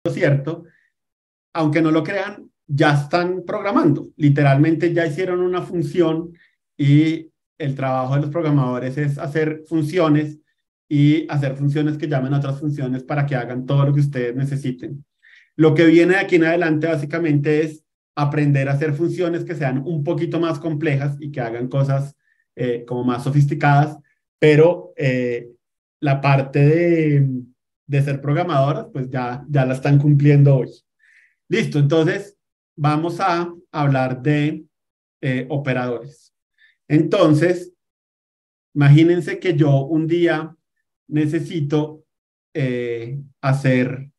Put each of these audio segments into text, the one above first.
cierto, aunque no lo crean, ya están programando. Literalmente ya hicieron una función y el trabajo de los programadores es hacer funciones y hacer funciones que llamen a otras funciones para que hagan todo lo que ustedes necesiten. Lo que viene de aquí en adelante básicamente es aprender a hacer funciones que sean un poquito más complejas y que hagan cosas como más sofisticadas, pero la parte de ser programadoras, pues ya la están cumpliendo hoy. Listo, entonces vamos a hablar de operadores. Entonces, imagínense que yo un día necesito hacer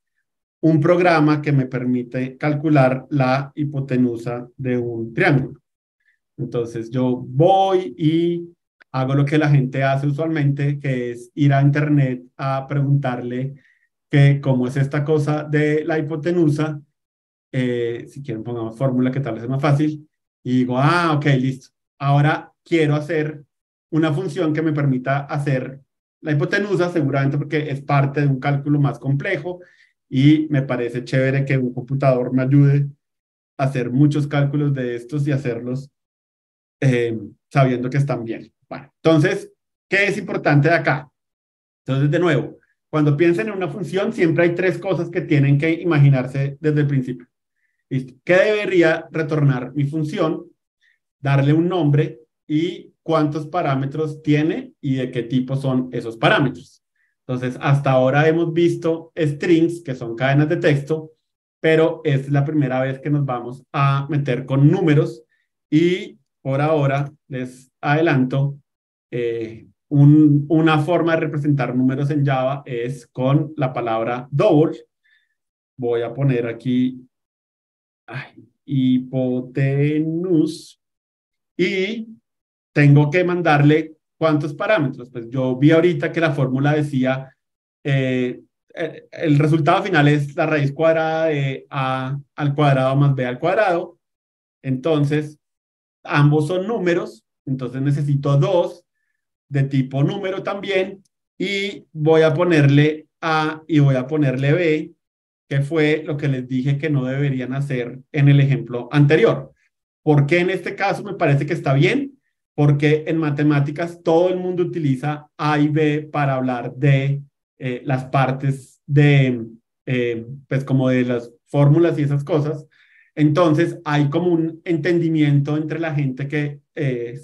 un programa que me permite calcular la hipotenusa de un triángulo. Entonces yo voy y hago lo que la gente hace usualmente, que es ir a internet a preguntarle que cómo es esta cosa de la hipotenusa. Si quieren pongamos fórmula que tal vez es más fácil. Y digo, ah, ok, listo. Ahora quiero hacer una función que me permita hacer la hipotenusa, seguramente porque es parte de un cálculo más complejo y me parece chévere que un computador me ayude a hacer muchos cálculos de estos y hacerlos sabiendo que están bien. Bueno, entonces, ¿qué es importante de acá? Entonces, de nuevo, cuando piensen en una función, siempre hay tres cosas que tienen que imaginarse desde el principio. ¿Listo? ¿Qué debería retornar mi función? Darle un nombre y cuántos parámetros tiene y de qué tipo son esos parámetros. Entonces, hasta ahora hemos visto strings, que son cadenas de texto, pero es la primera vez que nos vamos a meter con números y por ahora les adelanto, una forma de representar números en Java es con la palabra double. Voy a poner aquí hipotenus y tengo que mandarle cuántos parámetros. Pues yo vi ahorita que la fórmula decía, el resultado final es la raíz cuadrada de a al cuadrado más b al cuadrado. Entonces, ambos son números, entonces necesito dos de tipo número también y voy a ponerle a y voy a ponerle b, que fue lo que les dije que no deberían hacer en el ejemplo anterior. ¿Por qué en este caso me parece que está bien? Porque en matemáticas todo el mundo utiliza A y B para hablar de las partes de, pues como de las fórmulas y esas cosas. Entonces hay como un entendimiento entre la gente que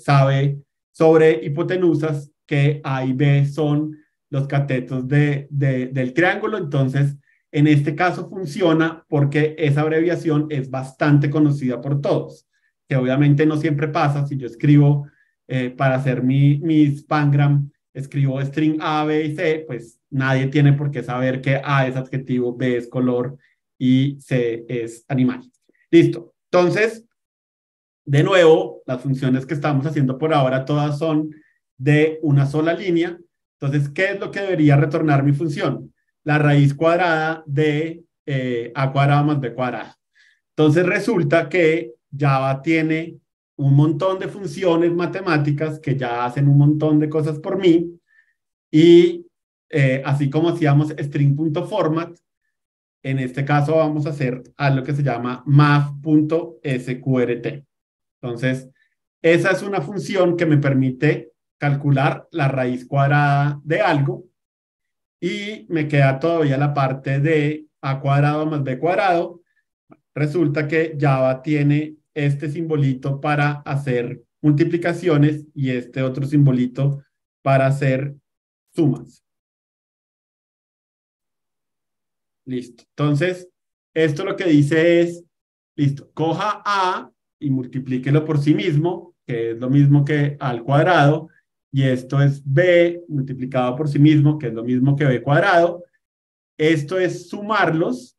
sabe sobre hipotenusas que A y B son los catetos del triángulo. Entonces, en este caso funciona porque esa abreviación es bastante conocida por todos, que obviamente no siempre pasa. Si yo escribo para hacer mi spangram, escribo string A, B y C, pues nadie tiene por qué saber que A es adjetivo, B es color y C es animal. Listo. Entonces, de nuevo, las funciones que estamos haciendo por ahora todas son de una sola línea. Entonces, ¿qué es lo que debería retornar mi función? La raíz cuadrada de a cuadrado más b cuadrado. Entonces, resulta que Java tiene un montón de funciones matemáticas que ya hacen un montón de cosas por mí y así como hacíamos string.format, en este caso vamos a hacer algo que se llama math.sqrt. Entonces, esa es una función que me permite calcular la raíz cuadrada de algo y me queda todavía la parte de a cuadrado más b cuadrado. Resulta que Java tiene este simbolito para hacer multiplicaciones y este otro simbolito para hacer sumas. Listo. Entonces, esto lo que dice es, listo, coja A y multiplíquelo por sí mismo, que es lo mismo que A al cuadrado, y esto es B multiplicado por sí mismo, que es lo mismo que B cuadrado. Esto es sumarlos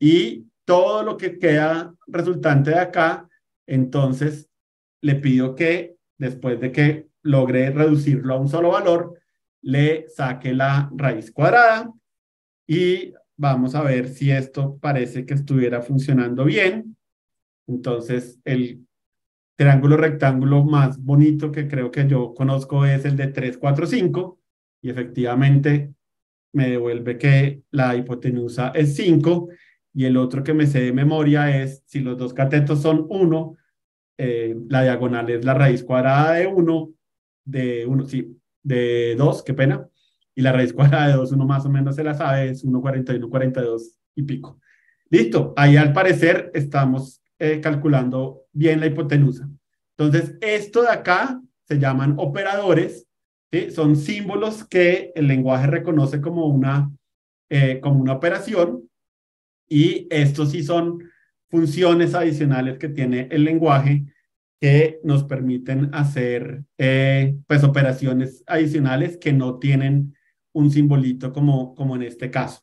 y todo lo que queda resultante de acá, entonces le pido que después de que logre reducirlo a un solo valor, le saque la raíz cuadrada y vamos a ver si esto parece que estuviera funcionando bien. Entonces, el triángulo rectángulo más bonito que creo que yo conozco es el de 3, 4, 5 y efectivamente me devuelve que la hipotenusa es 5 y el otro que me sé de memoria es, si los dos catetos son 1, la diagonal es la raíz cuadrada de 1, sí, de 2, qué pena, y la raíz cuadrada de 2, uno más o menos se la sabe, es 1,41, 42 y pico. Listo, ahí al parecer estamos calculando bien la hipotenusa. Entonces, esto de acá se llaman operadores, ¿sí? Son símbolos que el lenguaje reconoce como una operación, y estos sí son funciones adicionales que tiene el lenguaje que nos permiten hacer pues operaciones adicionales que no tienen un simbolito como en este caso.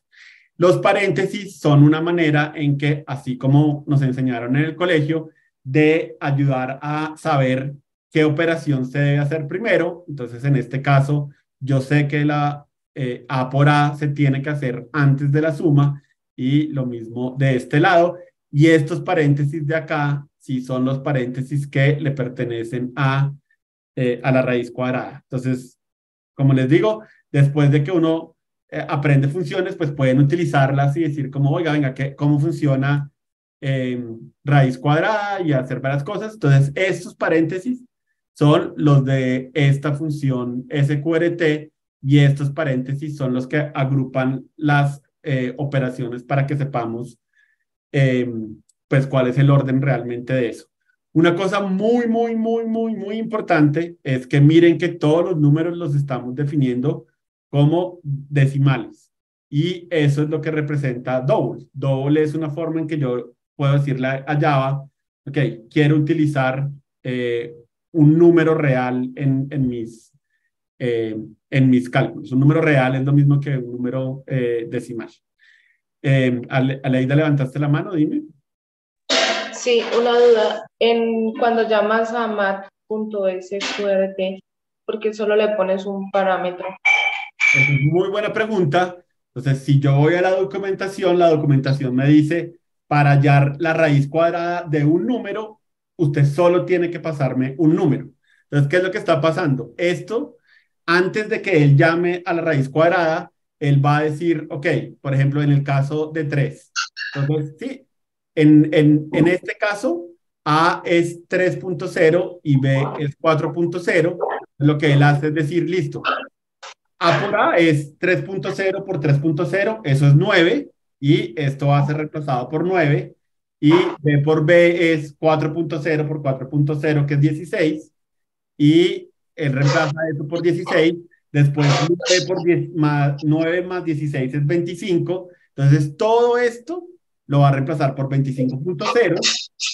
Los paréntesis son una manera en que, así como nos enseñaron en el colegio, de ayudar a saber qué operación se debe hacer primero. Entonces, en este caso, yo sé que la A por A se tiene que hacer antes de la suma, y lo mismo de este lado. Y estos paréntesis de acá sí son los paréntesis que le pertenecen a la raíz cuadrada. Entonces, como les digo, después de que uno aprende funciones, pues pueden utilizarlas y decir como, oiga, venga, ¿cómo funciona raíz cuadrada? Y hacer varias cosas. Entonces, estos paréntesis son los de esta función SQRT, y estos paréntesis son los que agrupan las operaciones para que sepamos eh, pues cuál es el orden realmente de eso. Una cosa muy importante es que miren que todos los números los estamos definiendo como decimales. Y eso es lo que representa double. Double es una forma en que yo puedo decirle a Java, ok, quiero utilizar un número real en mis cálculos. Un número real es lo mismo que un número decimal. Aleida, levantaste la mano, dime. Sí, una duda. Cuando llamas a mat.sqrt, ¿por qué solo le pones un parámetro? Esa es muy buena pregunta. Entonces, si yo voy a la documentación me dice, para hallar la raíz cuadrada de un número, usted solo tiene que pasarme un número. Entonces, ¿qué es lo que está pasando? Esto, antes de que él llame a la raíz cuadrada, él va a decir, ok, por ejemplo, en el caso de 3. Entonces, sí, en este caso, A es 3,0 y B es 4,0. Lo que él hace es decir, listo, A por A es 3,0 por 3,0, eso es 9, y esto va a ser reemplazado por 9. Y B por B es 4,0 por 4,0, que es 16, y él reemplaza eso por 16. Después 9 más 16 es 25. Entonces todo esto lo va a reemplazar por 25,0,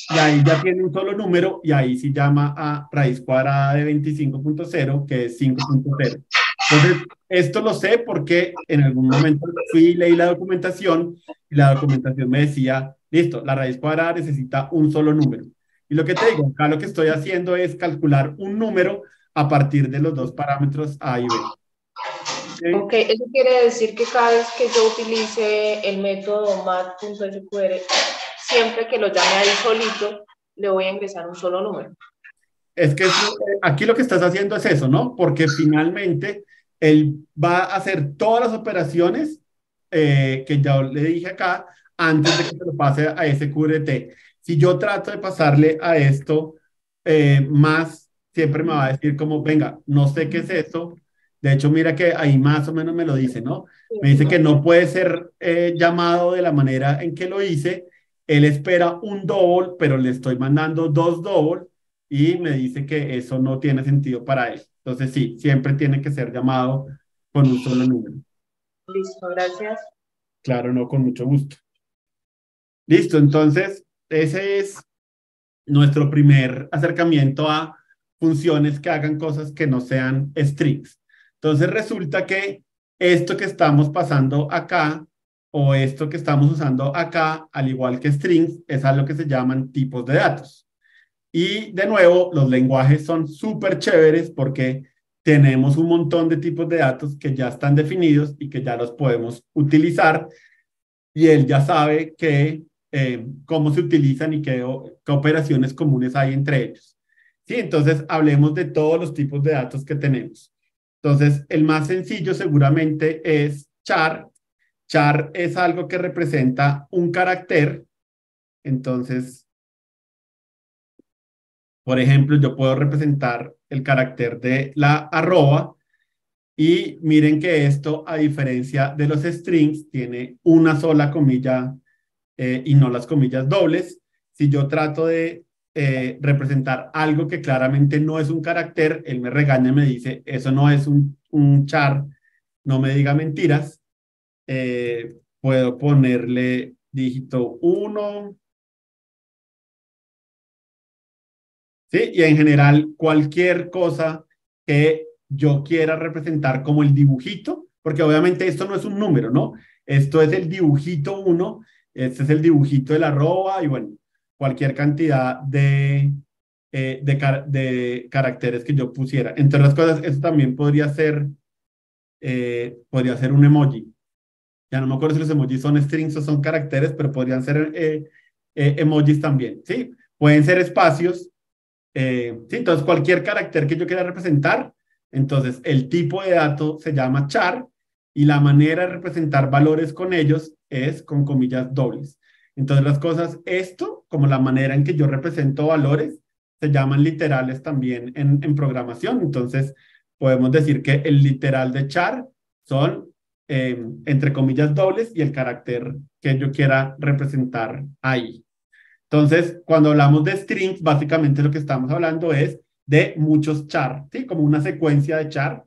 y ahí ya tiene un solo número, y ahí sí llama a raíz cuadrada de 25,0, que es 5,0. Entonces, esto lo sé porque en algún momento fui y leí la documentación, y la documentación me decía, listo, la raíz cuadrada necesita un solo número. Y lo que te digo, acá lo que estoy haciendo es calcular un número a partir de los dos parámetros A y B. Ok, eso quiere decir que cada vez que yo utilice el método mat.sqrt, siempre que lo llame ahí solito, le voy a ingresar un solo número. Es que aquí lo que estás haciendo es eso, ¿no? Porque finalmente él va a hacer todas las operaciones que ya le dije acá antes de que se lo pase a ese QRT. Si yo trato de pasarle a esto más, siempre me va a decir como, venga, no sé qué es esto. De hecho, mira que ahí más o menos me lo dice, ¿no? Me dice que no puede ser llamado de la manera en que lo hice. Él espera un double, pero le estoy mandando dos doubles, y me dice que eso no tiene sentido para él. Entonces, sí, siempre tiene que ser llamado con un solo número. Listo, gracias. Claro, no, con mucho gusto. Listo, entonces, ese es nuestro primer acercamiento a funciones que hagan cosas que no sean strings. Entonces, resulta que esto que estamos pasando acá, o esto que estamos usando acá, al igual que strings, es algo que se llaman tipos de datos. Y de nuevo, los lenguajes son súper chéveres porque tenemos un montón de tipos de datos que ya están definidos y que ya los podemos utilizar, y él ya sabe cómo se utilizan y qué operaciones comunes hay entre ellos. ¿Sí? Entonces, hablemos de todos los tipos de datos que tenemos. Entonces, el más sencillo seguramente es char. char es algo que representa un carácter. Entonces, por ejemplo, yo puedo representar el carácter de la arroba y miren que esto, a diferencia de los strings, tiene una sola comilla y no las comillas dobles. Si yo trato de representar algo que claramente no es un carácter, él me regaña y me dice, eso no es un char, no me diga mentiras. Puedo ponerle dígito 1, ¿sí? Y en general, cualquier cosa que yo quiera representar como el dibujito, porque obviamente esto no es un número, ¿no? Esto es el dibujito 1, este es el dibujito de la arroba y bueno, cualquier cantidad de caracteres que yo pusiera. Entre otras cosas, esto también podría ser un emoji. Ya no me acuerdo si los emojis son strings o son caracteres, pero podrían ser emojis también, ¿sí? Pueden ser espacios. Sí, entonces, cualquier carácter que yo quiera representar, entonces el tipo de dato se llama char y la manera de representar valores con ellos es con comillas dobles. Entonces, las cosas, esto, como la manera en que yo represento valores, se llaman literales también en programación. Entonces, podemos decir que el literal de char son entre comillas dobles y el carácter que yo quiera representar ahí. Entonces, cuando hablamos de strings, básicamente lo que estamos hablando es de muchos char, ¿sí? Como una secuencia de char.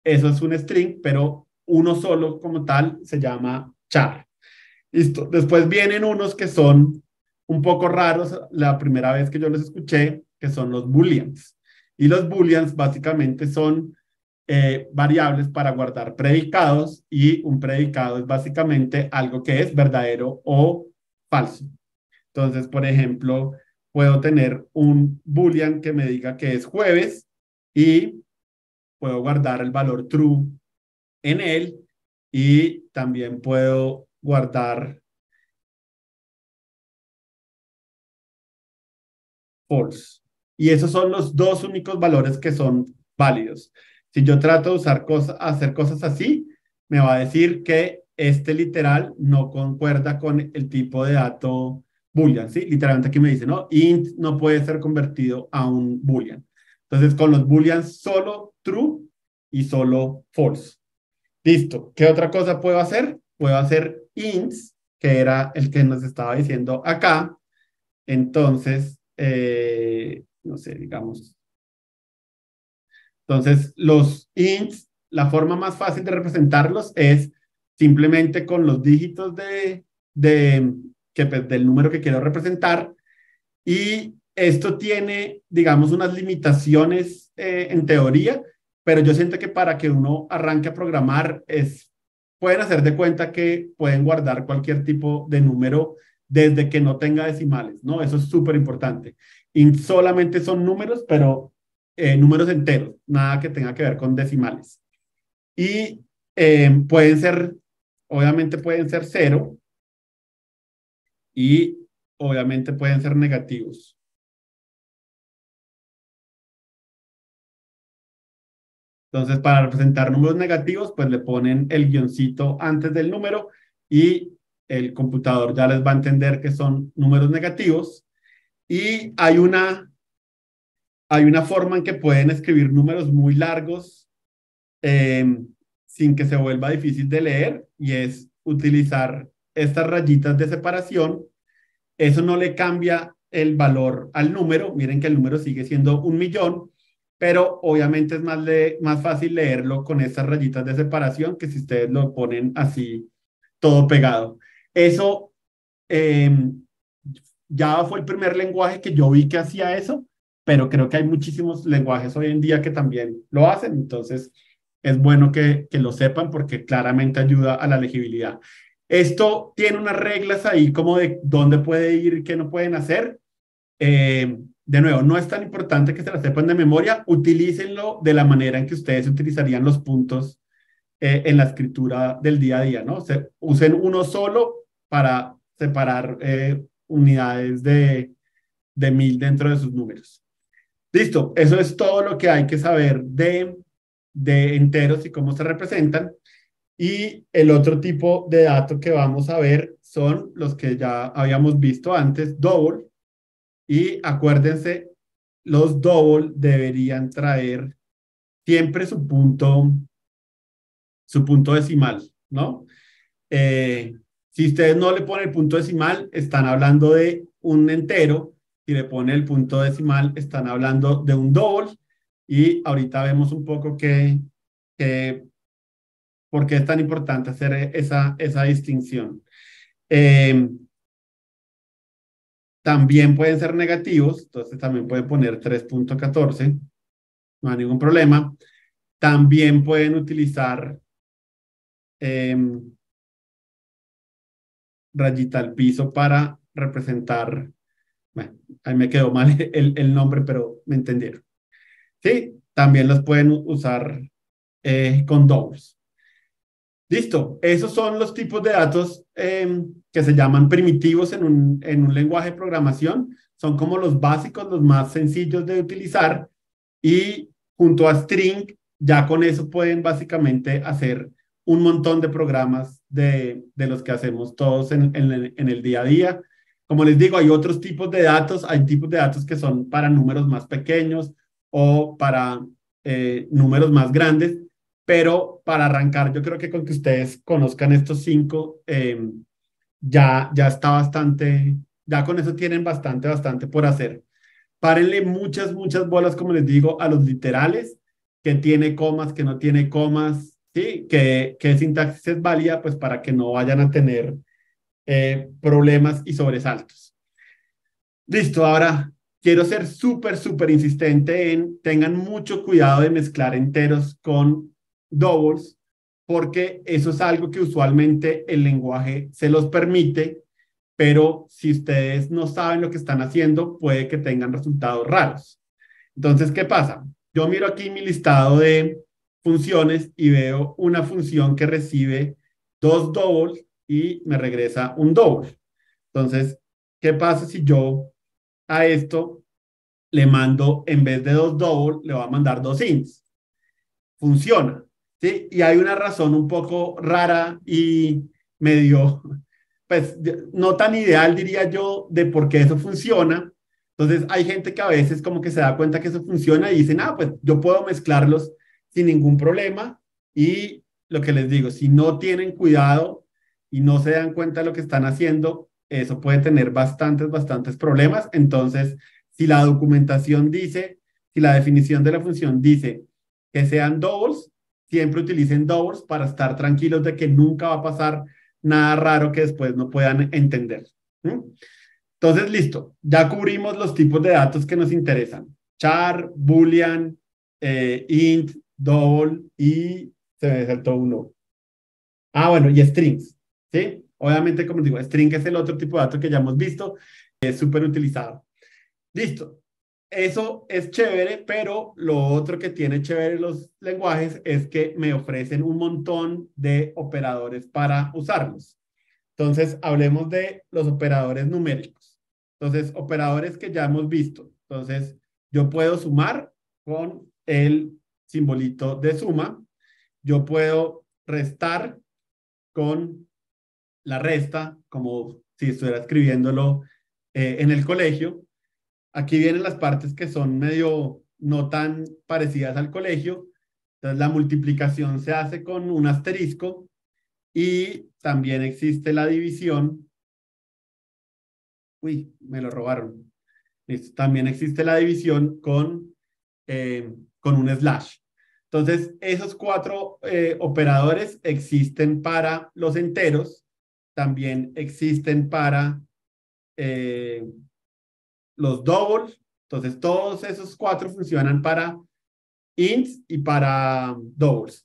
Eso es un string, pero uno solo como tal se llama char. Listo. Después vienen unos que son un poco raros, la primera vez que yo los escuché, que son los booleans. Y los booleans básicamente son variables para guardar predicados y un predicado es básicamente algo que es verdadero o falso. Entonces, por ejemplo, puedo tener un boolean que me diga que es jueves y puedo guardar el valor true en él y también puedo guardar false. Y esos son los dos únicos valores que son válidos. Si yo trato de usar hacer cosas así, me va a decir que este literal no concuerda con el tipo de dato boolean, ¿sí? Literalmente aquí me dice, ¿no? Int no puede ser convertido a un boolean. Entonces, con los booleans solo true y solo false. Listo. ¿Qué otra cosa puedo hacer? Puedo hacer ints, que era el que nos estaba diciendo acá. Entonces, no sé, digamos. Entonces, los ints, la forma más fácil de representarlos es simplemente con los dígitos del número que quiero representar. Y esto tiene, digamos, unas limitaciones en teoría, pero yo siento que para que uno arranque a programar pueden hacer de cuenta que pueden guardar cualquier tipo de número desde que no tenga decimales, ¿no? Eso es súper importante. Y solamente son números, pero números enteros, nada que tenga que ver con decimales. Y pueden ser, obviamente pueden ser cero y obviamente pueden ser negativos. Entonces, para representar números negativos, pues le ponen el guioncito antes del número y el computador ya les va a entender que son números negativos. Y hay una forma en que pueden escribir números muy largos sin que se vuelva difícil de leer y es utilizar estas rayitas de separación. Eso no le cambia el valor al número. Miren que el número sigue siendo 1.000.000, pero obviamente es más fácil leerlo con estas rayitas de separación que si ustedes lo ponen así todo pegado. Eso, Java fue el primer lenguaje que yo vi que hacía eso, pero creo que hay muchísimos lenguajes hoy en día que también lo hacen, entonces es bueno que lo sepan porque claramente ayuda a la legibilidad. Esto tiene unas reglas ahí como de dónde puede ir y qué no pueden hacer. De nuevo, no es tan importante que se la sepan de memoria, utilícenlo de la manera en que ustedes utilizarían los puntos en la escritura del día a día, ¿no? Usen uno solo para separar unidades de 1.000 dentro de sus números. Listo, eso es todo lo que hay que saber de enteros y cómo se representan. Y el otro tipo de dato que vamos a ver son los que ya habíamos visto antes, double. Y acuérdense, los double deberían traer siempre su punto decimal, ¿no? Si ustedes no le ponen el punto decimal, están hablando de un entero. Si le ponen el punto decimal, están hablando de un double. Y ahorita vemos un poco por qué es tan importante hacer esa distinción. Eh, También pueden ser negativos, entonces también pueden poner 3.14, no hay ningún problema. También pueden utilizar rayita al piso para representar, bueno, ahí me quedó mal el nombre, pero me entendieron. Sí, también los pueden usar con doubles. Listo, esos son los tipos de datos que se llaman primitivos en un lenguaje de programación. Son como los básicos, los más sencillos de utilizar y junto a string, ya con eso pueden básicamente hacer un montón de programas de los que hacemos todos en el día a día. Como les digo, hay otros tipos de datos, hay tipos de datos que son para números más pequeños o para números más grandes, pero para arrancar, yo creo que con que ustedes conozcan estos cinco, ya está bastante, ya con eso tienen bastante por hacer. Párenle muchas bolas, como les digo, a los literales, que tiene comas, que no tiene comas, ¿sí? Que sintaxis es válida, pues para que no vayan a tener problemas y sobresaltos. Listo, ahora quiero ser súper insistente en tengan mucho cuidado de mezclar enteros con doubles, porque eso es algo que usualmente el lenguaje se los permite, pero si ustedes no saben lo que están haciendo, puede que tengan resultados raros. Entonces, ¿qué pasa? Yo miro aquí mi listado de funciones y veo una función que recibe dos doubles y me regresa un double. Entonces, ¿qué pasa si yo a esto le mando, en vez de dos double, le voy a mandar dos ints? Funciona, ¿sí? Y hay una razón un poco rara y medio, pues, no tan ideal, diría yo, de por qué eso funciona. Entonces, hay gente que a veces como que se da cuenta que eso funciona y dicen, ah, pues yo puedo mezclarlos sin ningún problema. Y lo que les digo, si no tienen cuidado y no se dan cuenta de lo que están haciendo, eso puede tener bastantes problemas. Entonces, si la documentación dice, si la definición de la función dice que sean doubles, siempre utilicen doubles para estar tranquilos de que nunca va a pasar nada raro que después no puedan entender. ¿Mm? Entonces, listo, ya cubrimos los tipos de datos que nos interesan. Char, boolean, int, double y se me saltó uno. Ah, bueno, y strings, ¿sí? Obviamente, como digo, string es el otro tipo de dato que ya hemos visto, es súper utilizado. Listo. Eso es chévere, pero lo otro que tiene chévere los lenguajes es que me ofrecen un montón de operadores para usarlos. Entonces, hablemos de los operadores numéricos. Entonces, operadores que ya hemos visto. Entonces, yo puedo sumar con el simbolito de suma. Yo puedo restar con la resta, como si estuviera escribiéndolo en el colegio. Aquí vienen las partes que son medio no tan parecidas al colegio. Entonces, la multiplicación se hace con un asterisco y también existe la división. Uy, me lo robaron. Listo. También existe la división con un slash. Entonces, esos cuatro operadores existen para los enteros, también existen para los doubles. Entonces, todos esos cuatro funcionan para ints y para doubles.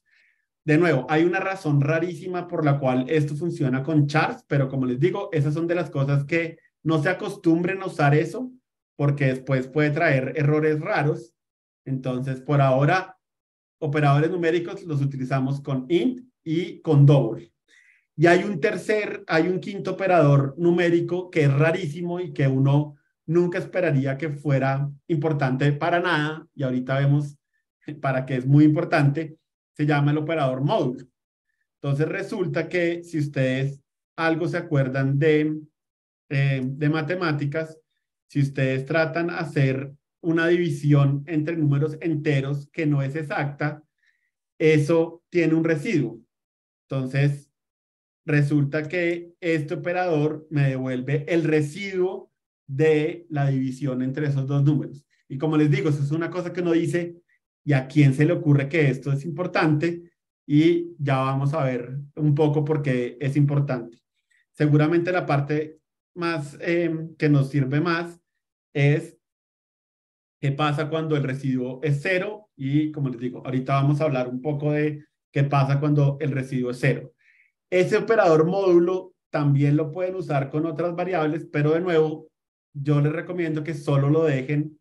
De nuevo, hay una razón rarísima por la cual esto funciona con chars, pero como les digo, esas son de las cosas que no se acostumbren a usar eso, porque después puede traer errores raros. Entonces, por ahora, operadores numéricos los utilizamos con int y con double. Y hay un quinto operador numérico que es rarísimo y que uno nunca esperaría que fuera importante para nada, y ahorita vemos para qué es muy importante. Se llama el operador mode. Entonces resulta que si ustedes algo se acuerdan de matemáticas, si ustedes tratan de hacer una división entre números enteros que no es exacta, eso tiene un residuo. Entonces, resulta que este operador me devuelve el residuo de la división entre esos dos números. Y como les digo, eso es una cosa que uno dice, ¿y a quién se le ocurre que esto es importante? Y ya vamos a ver un poco por qué es importante. Seguramente la parte más que nos sirve más es qué pasa cuando el residuo es cero y como les digo, ahorita vamos a hablar un poco de qué pasa cuando el residuo es cero. Ese operador módulo también lo pueden usar con otras variables, pero de nuevo, yo les recomiendo que solo lo dejen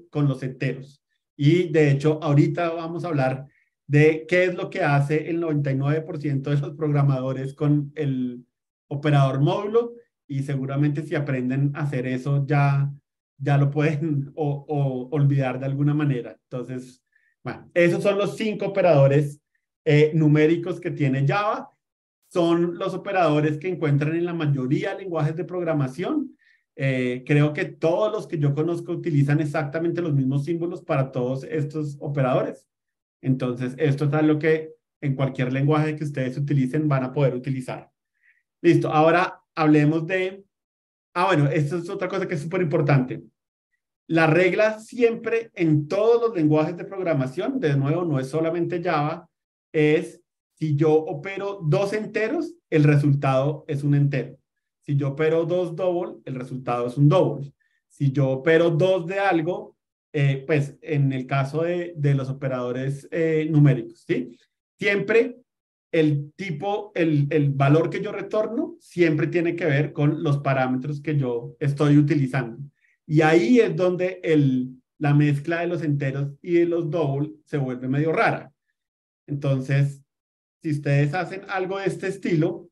con los enteros. Y de hecho, ahorita vamos a hablar de qué es lo que hace el 99% de los programadores con el operador módulo y seguramente si aprenden a hacer eso ya lo pueden olvidar de alguna manera. Entonces, bueno, esos son los 5 operadores numéricos que tiene Java. Son los operadores que encuentran en la mayoría de lenguajes de programación. Creo que todos los que yo conozco utilizan exactamente los mismos símbolos para todos estos operadores. Entonces, esto es algo que en cualquier lenguaje que ustedes utilicen van a poder utilizar. Listo, ahora hablemos de... bueno, esto es otra cosa que es súper importante. La regla siempre en todos los lenguajes de programación, de nuevo, no es solamente Java, es si yo opero 2 enteros, el resultado es un entero. Si yo opero 2 double, el resultado es un double. Si yo opero 2 de algo, pues en el caso de los operadores numéricos, ¿sí? Siempre el valor que yo retorno, siempre tiene que ver con los parámetros que yo estoy utilizando. Y ahí es donde la mezcla de los enteros y de los double se vuelve medio rara. Entonces, si ustedes hacen algo de este estilo,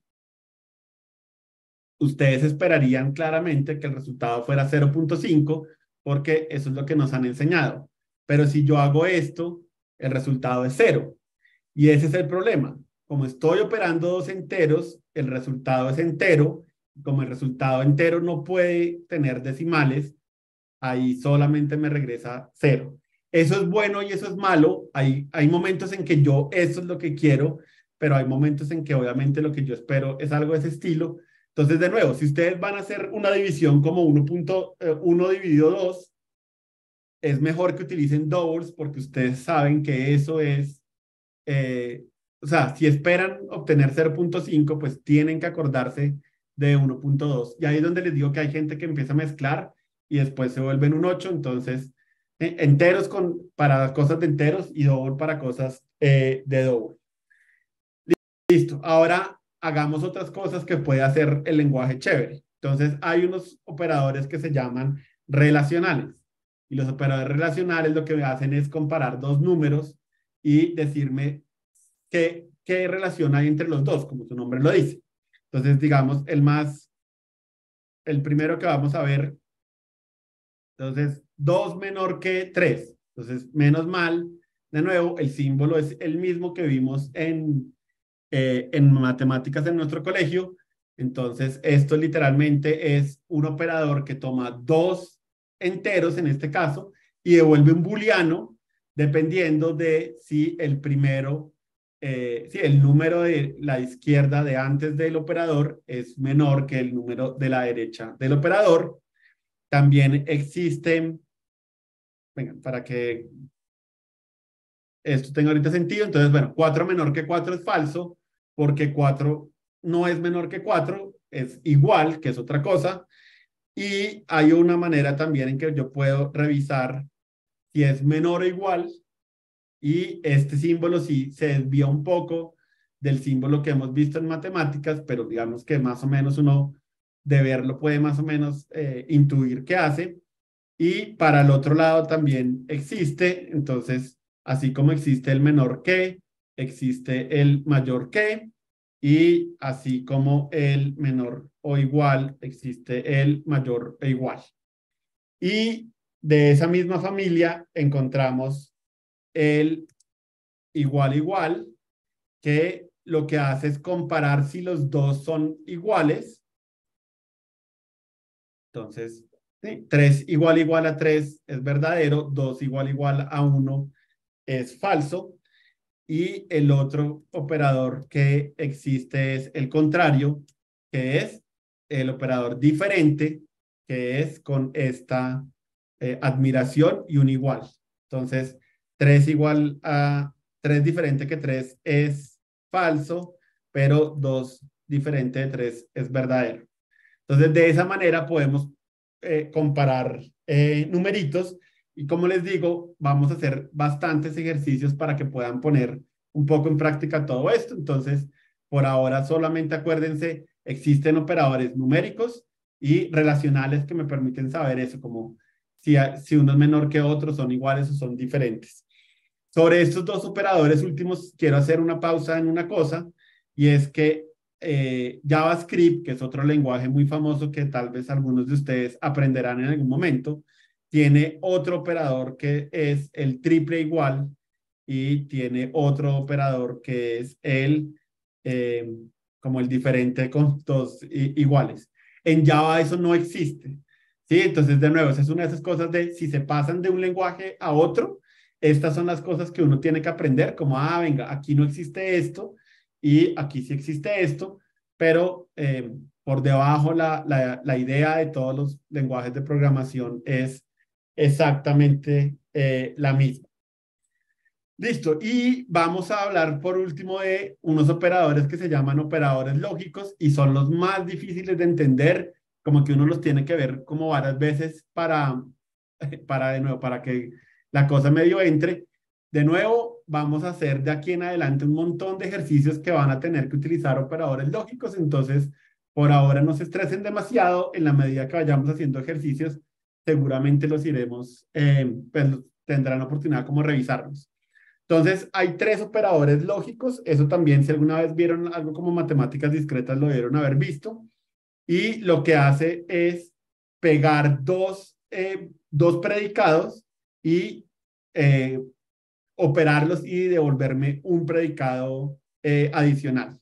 ustedes esperarían claramente que el resultado fuera 0.5 porque eso es lo que nos han enseñado. Pero si yo hago esto, el resultado es 0. Y ese es el problema. Como estoy operando 2 enteros, el resultado es entero. Como el resultado entero no puede tener decimales, ahí solamente me regresa 0. Eso es bueno y eso es malo. Hay momentos en que yo eso es lo que quiero, pero hay momentos en que obviamente lo que yo espero es algo de ese estilo. Entonces, de nuevo, si ustedes van a hacer una división como 1.1 dividido 2, es mejor que utilicen doubles porque ustedes saben que eso es, o sea, si esperan obtener 0.5, pues tienen que acordarse de 1.2. Y ahí es donde les digo que hay gente que empieza a mezclar y después se vuelven un 8, entonces enteros para cosas de enteros y double para cosas de double. Listo, ahora hagamos otras cosas que puede hacer el lenguaje chévere. Entonces hay unos operadores que se llaman relacionales y los operadores relacionales lo que hacen es comparar 2 números y decirme qué relación hay entre los dos, como su nombre lo dice. Entonces, digamos, el primero que vamos a ver, entonces, 2 menor que 3. Entonces, menos mal, de nuevo, el símbolo es el mismo que vimos en matemáticas en nuestro colegio. Entonces, esto literalmente es un operador que toma 2 enteros, en este caso, y devuelve un booleano, dependiendo de si el primero, si el número de la izquierda de antes del operador es menor que el número de la derecha del operador. También existen, venga, para que esto tenga ahorita sentido, entonces, bueno, 4 menor que 4 es falso, porque 4 no es menor que 4, es igual, que es otra cosa, y hay una manera también en que yo puedo revisar si es menor o igual, y este símbolo sí se desvía un poco del símbolo que hemos visto en matemáticas, pero digamos que más o menos uno de verlo puede más o menos intuir qué hace. Y para el otro lado también existe, entonces, así como existe el menor que, existe el mayor que, y así como el menor o igual, existe el mayor e igual. Y de esa misma familia encontramos el igual igual, que lo que hace es comparar si los dos son iguales. Entonces, ¿sí? 3 igual a 3 es verdadero, 2 igual a 1 es falso. Y el otro operador que existe es el contrario, que es el operador diferente, que es con esta admiración y un igual. Entonces, 3 diferente que 3 es falso, pero 2 diferente de 3 es verdadero. Entonces, de esa manera podemos comparar numeritos y como les digo, vamos a hacer bastantes ejercicios para que puedan poner un poco en práctica todo esto. Entonces, por ahora solamente acuérdense, existen operadores numéricos y relacionales que me permiten saber eso, como si uno es menor que otro, son iguales o son diferentes. Sobre estos dos operadores últimos, quiero hacer una pausa en una cosa, y es que JavaScript, que es otro lenguaje muy famoso que tal vez algunos de ustedes aprenderán en algún momento, tiene otro operador que es el triple igual y tiene otro operador que es eh, como el diferente con dos iguales. En Java eso no existe. ¿Sí? Entonces, de nuevo, esa es una de esas cosas de si se pasan de un lenguaje a otro, estas son las cosas que uno tiene que aprender, como, venga, aquí no existe esto y aquí sí existe esto, pero por debajo la idea de todos los lenguajes de programación es exactamente la misma. Listo, y vamos a hablar por último de unos operadores que se llaman operadores lógicos y son los más difíciles de entender, como que uno los tiene que ver como varias veces de nuevo, para que la cosa medio entre. De nuevo, vamos a hacer de aquí en adelante un montón de ejercicios que van a tener que utilizar operadores lógicos, entonces por ahora no se estresen demasiado, en la medida que vayamos haciendo ejercicios, seguramente los iremos, pues tendrán oportunidad como revisarlos. Entonces, hay 3 operadores lógicos. Eso también, si alguna vez vieron algo como matemáticas discretas, lo debieron haber visto. Y lo que hace es pegar dos predicados y eh, operarlos y devolverme un predicado adicional.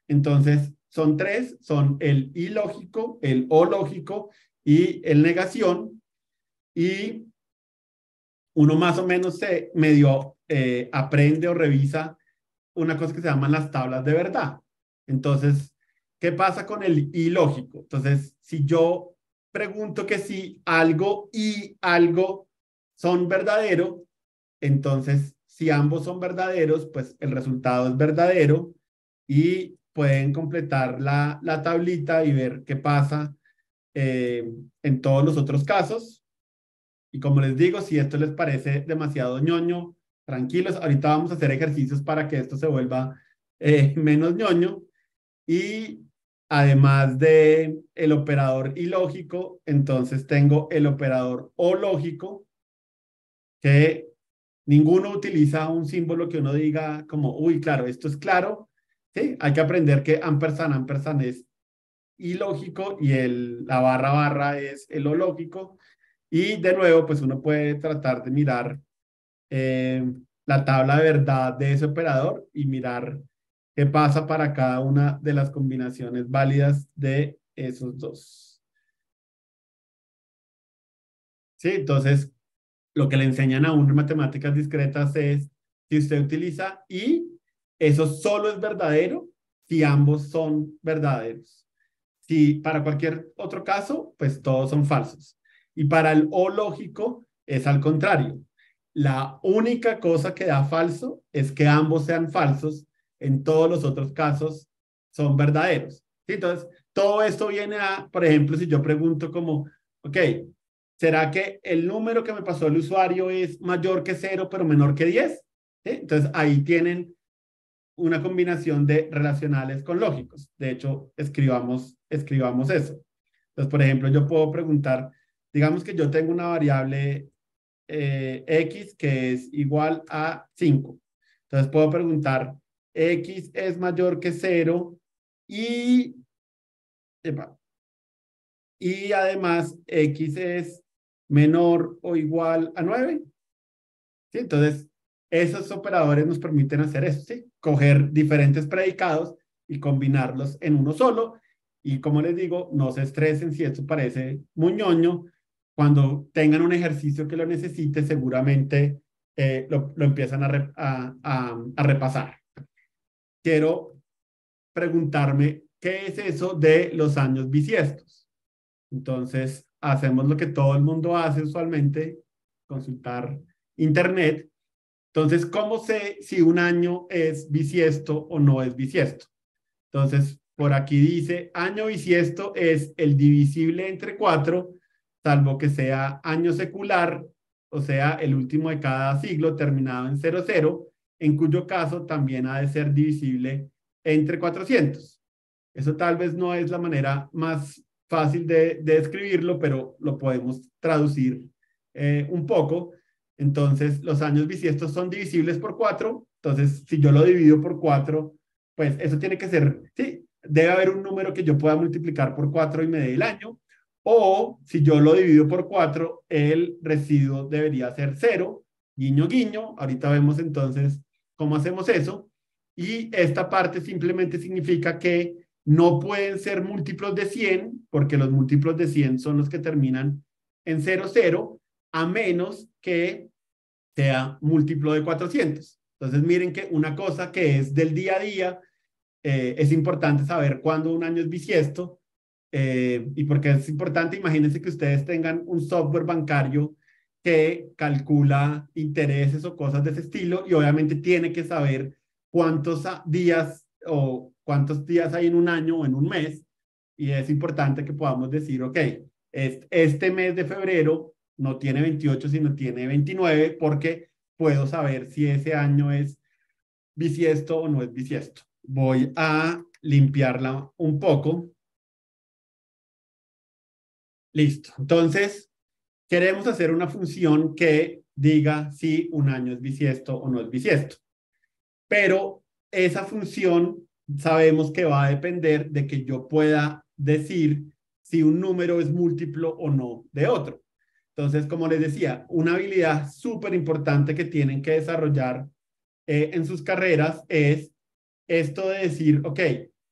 Entonces, son 3, son el ilógico, el o lógico y el negación. Y uno más o menos se medio aprende o revisa una cosa que se llaman las tablas de verdad. Entonces, ¿qué pasa con el ilógico? Entonces, si yo pregunto que si algo y algo son verdadero, entonces si ambos son verdaderos, pues el resultado es verdadero y pueden completar la tablita y ver qué pasa en todos los otros casos. Y como les digo, si esto les parece demasiado ñoño, tranquilos, ahorita vamos a hacer ejercicios para que esto se vuelva menos ñoño. Y además de el operador ilógico, entonces tengo el operador o lógico, que ninguno utiliza un símbolo que uno diga como, uy, claro, esto es claro. ¿Sí? Hay que aprender que ampersand es ilógico y la barra es el o lógico. Y de nuevo, pues uno puede tratar de mirar la tabla de verdad de ese operador y mirar qué pasa para cada una de las combinaciones válidas de esos dos. ¿Sí? Entonces, lo que le enseñan a uno en matemáticas discretas es, si usted utiliza y, eso solo es verdadero si ambos son verdaderos. Si para cualquier otro caso, pues todos son falsos. Y para el o lógico es al contrario. La única cosa que da falso es que ambos sean falsos. En todos los otros casos son verdaderos. ¿Sí? Entonces, todo esto viene a, por ejemplo, si yo pregunto como, ok, ¿será que el número que me pasó el usuario es mayor que 0 pero menor que 10? ¿Sí? Entonces, ahí tienen una combinación de relacionales con lógicos. De hecho, escribamos eso. Entonces, por ejemplo, yo puedo preguntar, digamos que yo tengo una variable x que es igual a 5. Entonces, puedo preguntar, x es mayor que 0 y, epa, y además x es menor o igual a 9. ¿Sí? Entonces, esos operadores nos permiten hacer eso, ¿sí? coger diferentes predicados y combinarlos en uno solo. Y como les digo, no se estresen si esto parece muy ñoño. Cuando tengan un ejercicio que lo necesite, seguramente lo empiezan a repasar. Quiero preguntarme, ¿qué es eso de los años bisiestos? Entonces, hacemos lo que todo el mundo hace usualmente, consultar internet. Entonces, ¿cómo sé si un año es bisiesto o no es bisiesto? Entonces, por aquí dice, año bisiesto es el divisible entre 4, salvo que sea año secular, o sea, el último de cada siglo terminado en 00, en cuyo caso también ha de ser divisible entre 400. Eso tal vez no es la manera más fácil de escribirlo, pero lo podemos traducir un poco. Entonces, los años bisiestos son divisibles por 4. Entonces, si yo lo divido por 4, pues eso tiene que ser, sí, debe haber un número que yo pueda multiplicar por 4 y me dé el año. O si yo lo divido por 4, el residuo debería ser 0, guiño, guiño. Ahorita vemos entonces cómo hacemos eso. Y esta parte simplemente significa que no pueden ser múltiplos de 100, porque los múltiplos de 100 son los que terminan en 00, a menos que sea múltiplo de 400. Entonces, miren que una cosa que es del día a día, es importante saber cuándo un año es bisiesto. Y porque es importante, imagínense que ustedes tengan un software bancario que calcula intereses o cosas de ese estilo y obviamente tiene que saber cuántos días o cuántos días hay en un año o en un mes. Y es importante que podamos decir, ok, este mes de febrero no tiene 28, sino tiene 29, porque puedo saber si ese año es bisiesto o no es bisiesto. Voy a limpiarla un poco. Listo. Entonces, queremos hacer una función que diga si un año es bisiesto o no es bisiesto. Pero esa función sabemos que va a depender de que yo pueda decir si un número es múltiplo o no de otro. Entonces, como les decía, una habilidad súper importante que tienen que desarrollar en sus carreras es esto de decir, ok,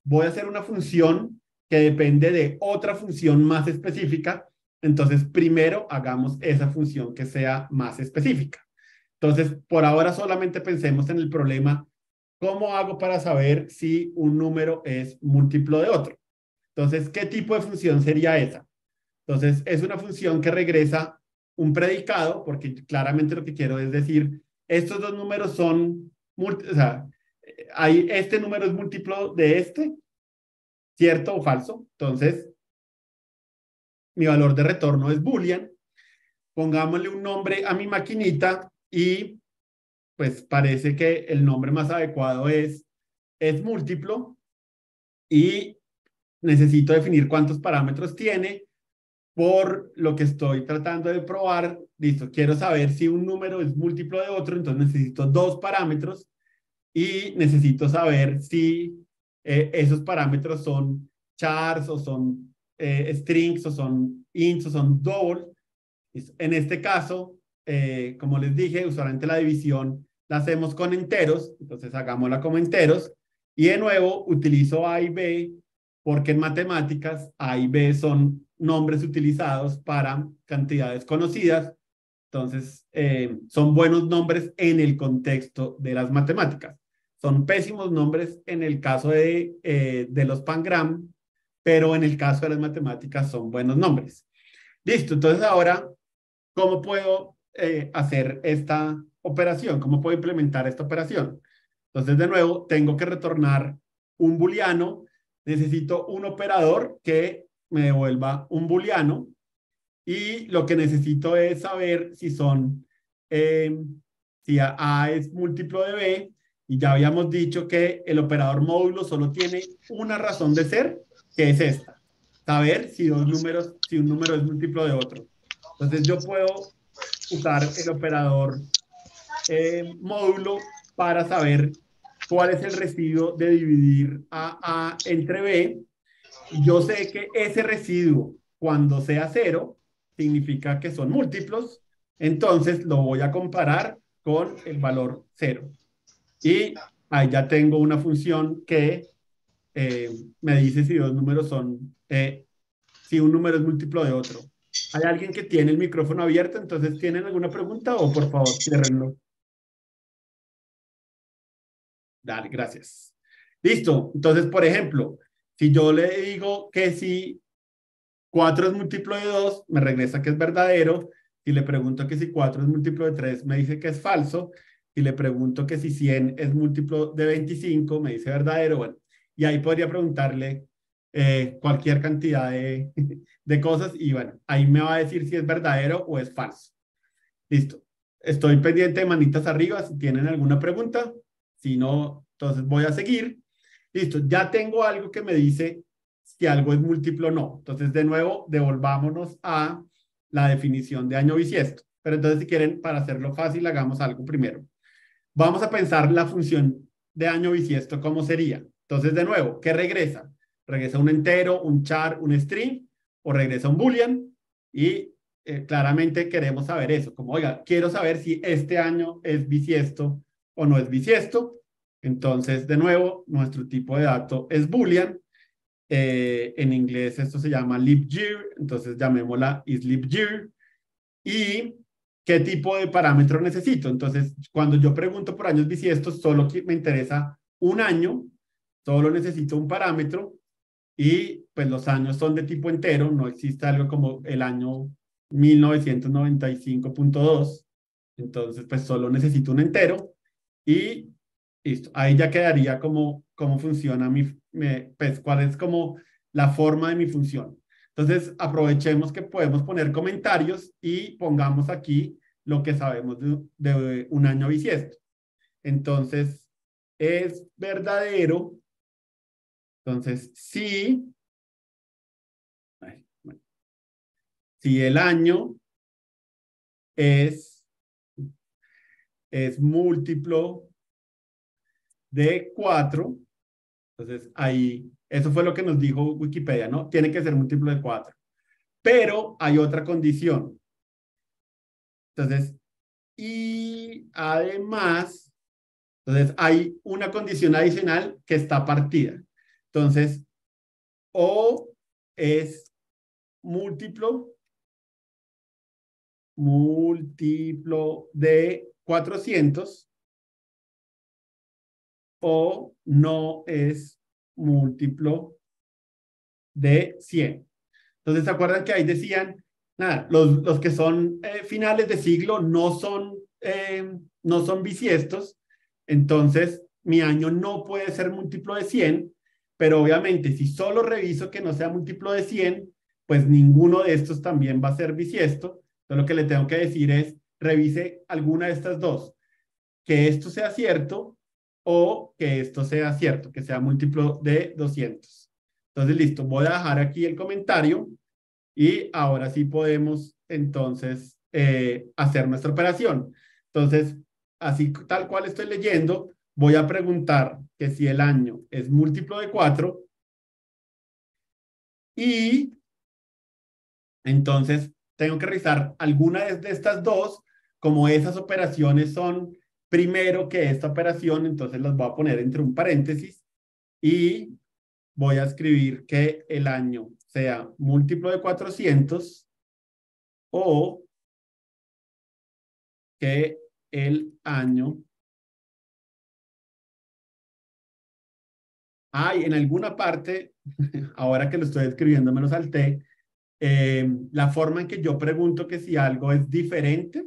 voy a hacer una función que depende de otra función más específica. Entonces, primero hagamos esa función que sea más específica. Entonces, por ahora solamente pensemos en el problema, ¿cómo hago para saber si un número es múltiplo de otro? Entonces, ¿qué tipo de función sería esa? Entonces, es una función que regresa un predicado, porque claramente lo que quiero es decir, estos dos números son, o sea, este número es múltiplo de este, ¿cierto o falso? Entonces, mi valor de retorno es boolean. Pongámosle un nombre a mi maquinita y pues parece que el nombre más adecuado es múltiplo y necesito definir cuántos parámetros tiene. Por lo que estoy tratando de probar, listo, quiero saber si un número es múltiplo de otro, entonces necesito dos parámetros y necesito saber si esos parámetros son chars o son strings o son ints o son double. En este caso, como les dije, usualmente la división la hacemos con enteros, entonces hagámosla como enteros. Y de nuevo, utilizo A y B porque en matemáticas A y B son nombres utilizados para cantidades conocidas. Entonces, son buenos nombres en el contexto de las matemáticas. Son pésimos nombres en el caso de los pangram, pero en el caso de las matemáticas son buenos nombres. Listo, entonces ahora, ¿cómo puedo hacer esta operación? ¿Cómo puedo implementar esta operación? Entonces, de nuevo, tengo que retornar un booleano. Necesito un operador que me devuelva un booleano. Y lo que necesito es saber si son, si A es múltiplo de B. Y ya habíamos dicho que el operador módulo solo tiene una razón de ser, que es esta. Saber si si un número es múltiplo de otro. Entonces yo puedo usar el operador módulo para saber cuál es el residuo de dividir A entre B. Y yo sé que ese residuo, cuando sea cero, significa que son múltiplos. Entonces lo voy a comparar con el valor cero. Y ahí ya tengo una función que me dice si dos números son, si un número es múltiplo de otro. ¿Hay alguien que tiene el micrófono abierto? Entonces, ¿tienen alguna pregunta o por favor, ciérrenlo? Dale, gracias. Listo. Entonces, por ejemplo, si yo le digo que si 4 es múltiplo de 2, me regresa que es verdadero. Si le pregunto que si 4 es múltiplo de 3, me dice que es falso. Y le pregunto que si 100 es múltiplo de 25, me dice verdadero. Bueno, y ahí podría preguntarle cualquier cantidad de cosas y bueno, ahí me va a decir si es verdadero o es falso. Listo. Estoy pendiente de manitas arriba si tienen alguna pregunta. Si no, entonces voy a seguir. Listo, ya tengo algo que me dice si algo es múltiplo o no. Entonces, de nuevo, devolvámonos a la definición de año bisiesto. Pero entonces, si quieren, para hacerlo fácil, hagamos algo primero. Vamos a pensar la función de año bisiesto, ¿cómo sería? Entonces, de nuevo, ¿qué regresa? ¿Regresa un entero, un char, un string? ¿O regresa un boolean? Y claramente queremos saber eso, como, oiga, quiero saber si este año es bisiesto o no es bisiesto. Entonces, de nuevo, nuestro tipo de dato es boolean. En inglés esto se llama leap year, entonces llamémosla is leap year. ¿Y qué tipo de parámetro necesito? Entonces, cuando yo pregunto por años bisiestos, solo me interesa un año, solo necesito un parámetro y pues los años son de tipo entero, no existe algo como el año 1995.2, entonces pues solo necesito un entero y listo, ahí ya quedaría como cómo funciona pues cuál es como la forma de mi función. Entonces aprovechemos que podemos poner comentarios y pongamos aquí lo que sabemos de un año bisiesto. Entonces es verdadero, entonces sí. Bueno, si el año es, es múltiplo de 4, entonces ahí, eso fue lo que nos dijo Wikipedia, ¿no? Tiene que ser múltiplo de 4. Pero hay otra condición. Entonces, y además, entonces hay una condición adicional que está partida. Entonces, o es múltiplo de 400 o no es múltiplo de 100. Entonces, ¿se acuerdan que ahí decían, nada, los que son finales de siglo no son bisiestos, entonces mi año no puede ser múltiplo de 100, pero obviamente si solo reviso que no sea múltiplo de 100, pues ninguno de estos también va a ser bisiesto. Entonces, lo que le tengo que decir es, revise alguna de estas dos, que esto sea cierto o que esto sea cierto, que sea múltiplo de 200. Entonces, listo, voy a dejar aquí el comentario y ahora sí podemos entonces hacer nuestra operación. Entonces, así tal cual estoy leyendo, voy a preguntar que si el año es múltiplo de 4 y entonces tengo que revisar alguna de estas dos, como esas operaciones son primero que esta operación, entonces las voy a poner entre un paréntesis y voy a escribir que el año sea múltiplo de 400 o que el año... Hay en alguna parte, ahora que lo estoy escribiendo me lo salté, la forma en que yo pregunto que si algo es diferente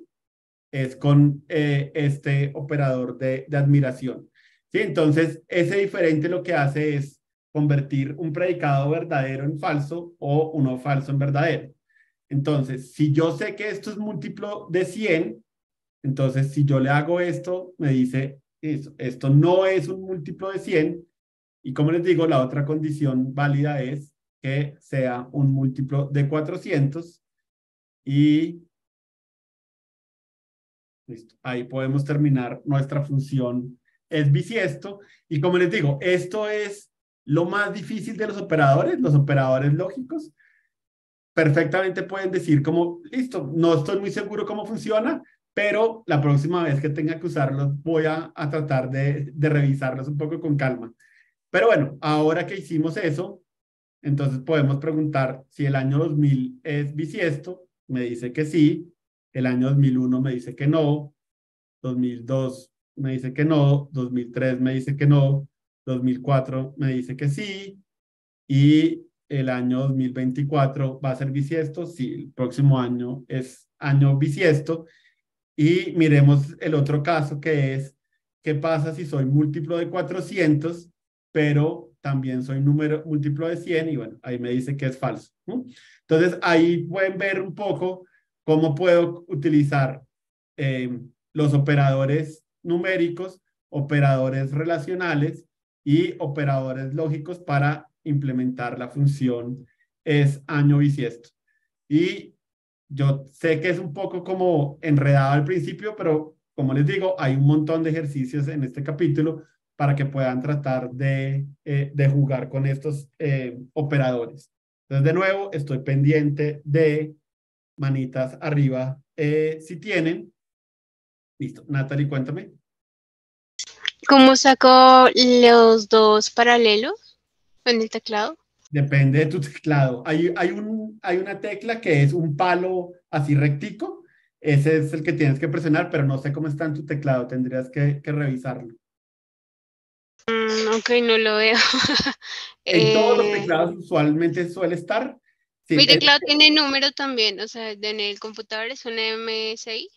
es con este operador de admiración. ¿Sí? Entonces, ese diferente lo que hace es convertir un predicado verdadero en falso o uno falso en verdadero. Entonces, si yo sé que esto es múltiplo de 100, entonces si yo le hago esto, me dice, esto no es un múltiplo de 100. Y como les digo, la otra condición válida es que sea un múltiplo de 400 y listo. Ahí podemos terminar nuestra función es bisiesto. Y como les digo, esto es lo más difícil de los operadores lógicos. Perfectamente pueden decir como, listo, no estoy muy seguro cómo funciona, pero la próxima vez que tenga que usarlos voy a tratar de revisarlos un poco con calma. Pero bueno, ahora que hicimos eso, entonces podemos preguntar si el año 2000 es bisiesto, me dice que sí, el año 2001 me dice que no, 2002 me dice que no, 2003 me dice que no, 2004 me dice que sí, y el año 2024 va a ser bisiesto, sí, el próximo año es año bisiesto, y miremos el otro caso que es, ¿qué pasa si soy múltiplo de 400, pero también soy número múltiplo de 100? Y bueno, ahí me dice que es falso, ¿no? Entonces, ahí pueden ver un poco cómo puedo utilizar eh, los operadores numéricos, operadores relacionales y operadores lógicos para implementar la función es año bisiesto. Y yo sé que es un poco como enredado al principio, pero como les digo, hay un montón de ejercicios en este capítulo para que puedan tratar de jugar con estos operadores. Entonces, de nuevo, estoy pendiente de manitas arriba si tienen. Listo. Natalie, cuéntame. ¿Cómo saco los dos paralelos en el teclado? Depende de tu teclado. Hay una tecla que es un palo así rectico. Ese es el que tienes que presionar, pero no sé cómo está en tu teclado. Tendrías que revisarlo. Ok, no lo veo. En todos los teclados usualmente suele estar. Sí, Mi teclado tiene número también, o sea, en el computador es un MSI.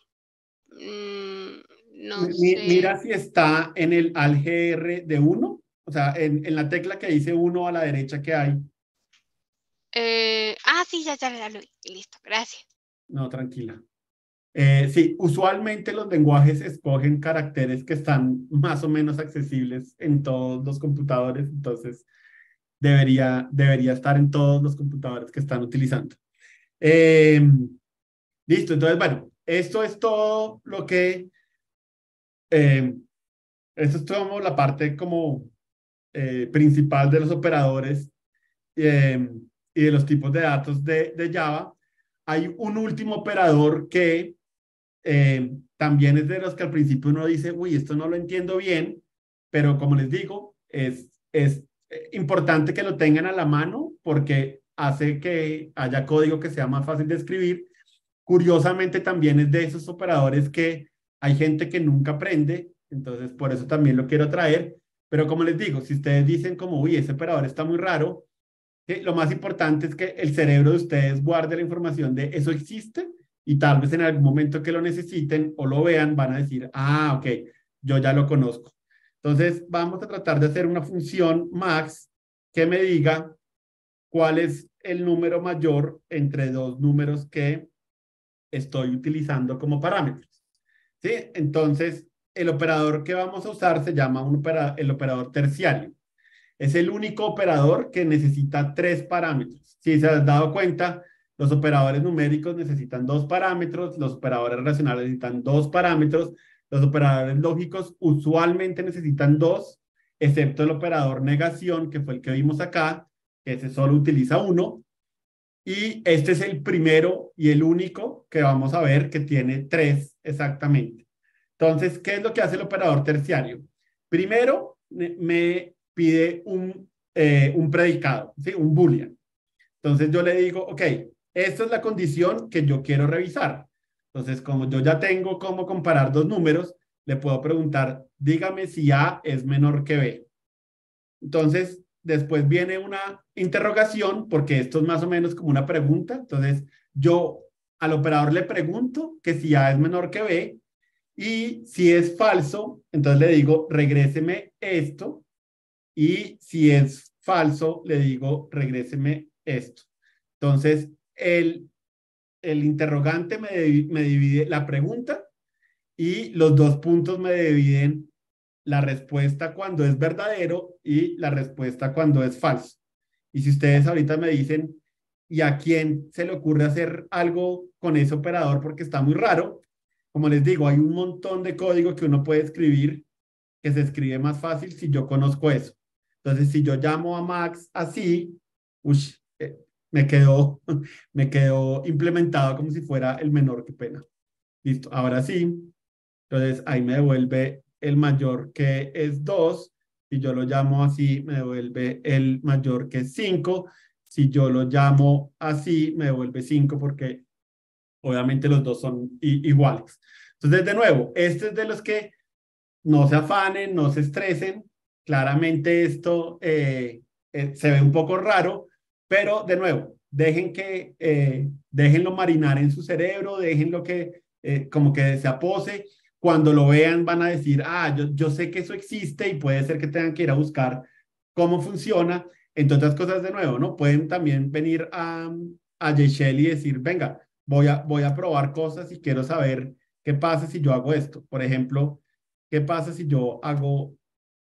No sé. mira si está en el ALGR de 1, o sea, en la tecla que dice 1 a la derecha que hay. Sí, ya lo vi. Listo, gracias. No, tranquila. Sí, usualmente los lenguajes escogen caracteres que están más o menos accesibles en todos los computadores, entonces debería estar en todos los computadores que están utilizando. Listo, entonces, bueno, esto es todo lo que, esto es todo la parte como principal de los operadores eh, y de los tipos de datos de Java. Hay un último operador que también es de los que al principio uno dice, uy, esto no lo entiendo bien, pero como les digo, es importante que lo tengan a la mano porque hace que haya código que sea más fácil de escribir. Curiosamente también es de esos operadores que hay gente que nunca aprende, entonces por eso también lo quiero traer, pero como les digo, si ustedes dicen como, uy, ese operador está muy raro, lo más importante es que el cerebro de ustedes guarde la información de eso existe y tal vez en algún momento que lo necesiten o lo vean van a decir, ah, ok, yo ya lo conozco. Entonces vamos a tratar de hacer una función max que me diga cuál es el número mayor entre dos números que estoy utilizando como parámetros. ¿Sí? Entonces el operador que vamos a usar se llama el operador terciario. Es el único operador que necesita tres parámetros. Si se han dado cuenta, los operadores numéricos necesitan dos parámetros, los operadores relacionales necesitan dos parámetros, los operadores lógicos usualmente necesitan dos, excepto el operador negación, que fue el que vimos acá, que ese solo utiliza uno. Y este es el primero y el único que vamos a ver que tiene tres exactamente. Entonces, ¿qué es lo que hace el operador terciario? Primero, me pide un predicado, ¿sí? Un boolean. Entonces yo le digo, ok, esta es la condición que yo quiero revisar. Entonces, como yo ya tengo cómo comparar dos números, le puedo preguntar, dígame si A es menor que B. Entonces, después viene una interrogación, porque esto es más o menos como una pregunta. Entonces, yo al operador le pregunto que si A es menor que B, y si es falso, entonces le digo, regréseme esto. Y si es falso, le digo, regréseme esto. Entonces, el interrogante me divide la pregunta y los dos puntos me dividen la respuesta cuando es verdadero y la respuesta cuando es falso. Y si ustedes ahorita me dicen, ¿y a quién se le ocurre hacer algo con ese operador porque está muy raro? Como les digo, hay un montón de código que uno puede escribir que se escribe más fácil si yo conozco eso. Entonces, si yo llamo a Max así, ush, me quedó, me quedó implementado como si fuera el menor, qué pena. Listo, ahora sí. Entonces ahí me devuelve el mayor que es 2. Si yo lo llamo así, me devuelve el mayor que es 5. Si yo lo llamo así, me devuelve 5 porque obviamente los dos son iguales. Entonces, de nuevo, este es de los que no se afanen, no se estresen. Claramente esto se ve un poco raro, pero de nuevo, déjenlo marinar en su cerebro, déjenlo que como que se apose. Cuando lo vean van a decir, ah, yo sé que eso existe y puede ser que tengan que ir a buscar cómo funciona. Entre otras cosas, de nuevo, ¿no? Pueden también venir a Yeshel y decir, venga, voy a probar cosas y quiero saber qué pasa si yo hago esto. Por ejemplo, ¿qué pasa si yo hago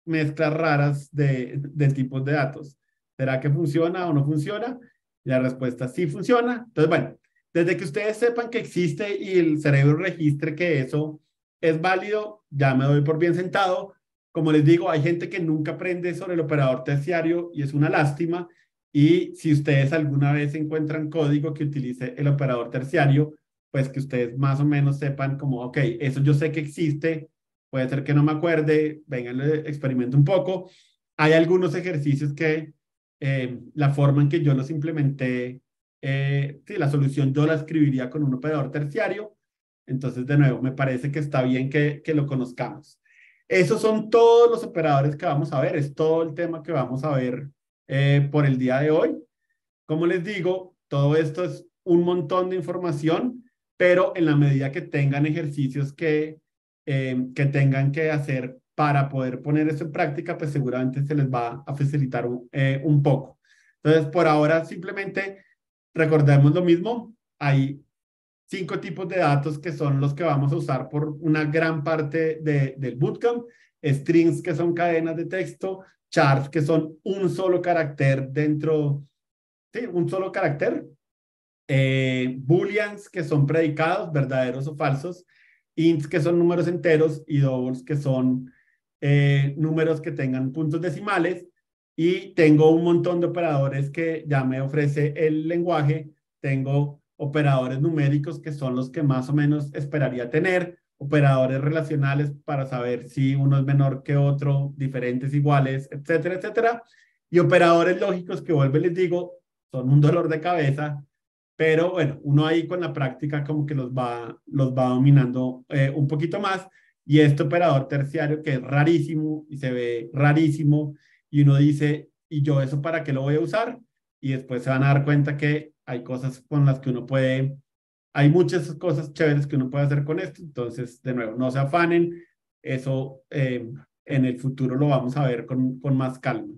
mezclas raras de tipos de datos? ¿Será que funciona o no funciona? Y la respuesta sí funciona. Entonces, bueno, desde que ustedes sepan que existe y el cerebro registre que eso es válido, ya me doy por bien sentado. Como les digo, hay gente que nunca aprende sobre el operador terciario y es una lástima. Y si ustedes alguna vez encuentran código que utilice el operador terciario, pues que ustedes más o menos sepan como, ok, eso yo sé que existe, puede ser que no me acuerde, vengan, experimento un poco. Hay algunos ejercicios que la forma en que yo los implementé, sí, la solución yo la escribiría con un operador terciario. Entonces, de nuevo, me parece que está bien que lo conozcamos. Esos son todos los operadores que vamos a ver, es todo el tema que vamos a ver por el día de hoy. Como les digo, todo esto es un montón de información, pero en la medida que tengan ejercicios que tengan que hacer para poder poner eso en práctica, pues seguramente se les va a facilitar un poco. Entonces, por ahora, simplemente recordemos lo mismo. Hay 5 tipos de datos que son los que vamos a usar por una gran parte del bootcamp. Strings, que son cadenas de texto, charts, que son un solo carácter dentro, sí, un solo carácter, booleans, que son predicados, verdaderos o falsos, ints, que son números enteros, y doubles, que son números que tengan puntos decimales. Y tengo un montón de operadores que ya me ofrece el lenguaje. Tengo operadores numéricos, que son los que más o menos esperaría tener, operadores relacionales para saber si uno es menor que otro, diferentes, iguales, etcétera, etcétera. Y operadores lógicos que, vuelvo y les digo, son un dolor de cabeza, pero bueno, uno ahí con la práctica como que los va dominando un poquito más. Y este operador terciario, que es rarísimo y se ve rarísimo, y uno dice, ¿y yo eso para qué lo voy a usar? Y después se van a dar cuenta que hay cosas con las que uno puede, hay muchas cosas chéveres que uno puede hacer con esto. Entonces, de nuevo, no se afanen, eso en el futuro lo vamos a ver con más calma.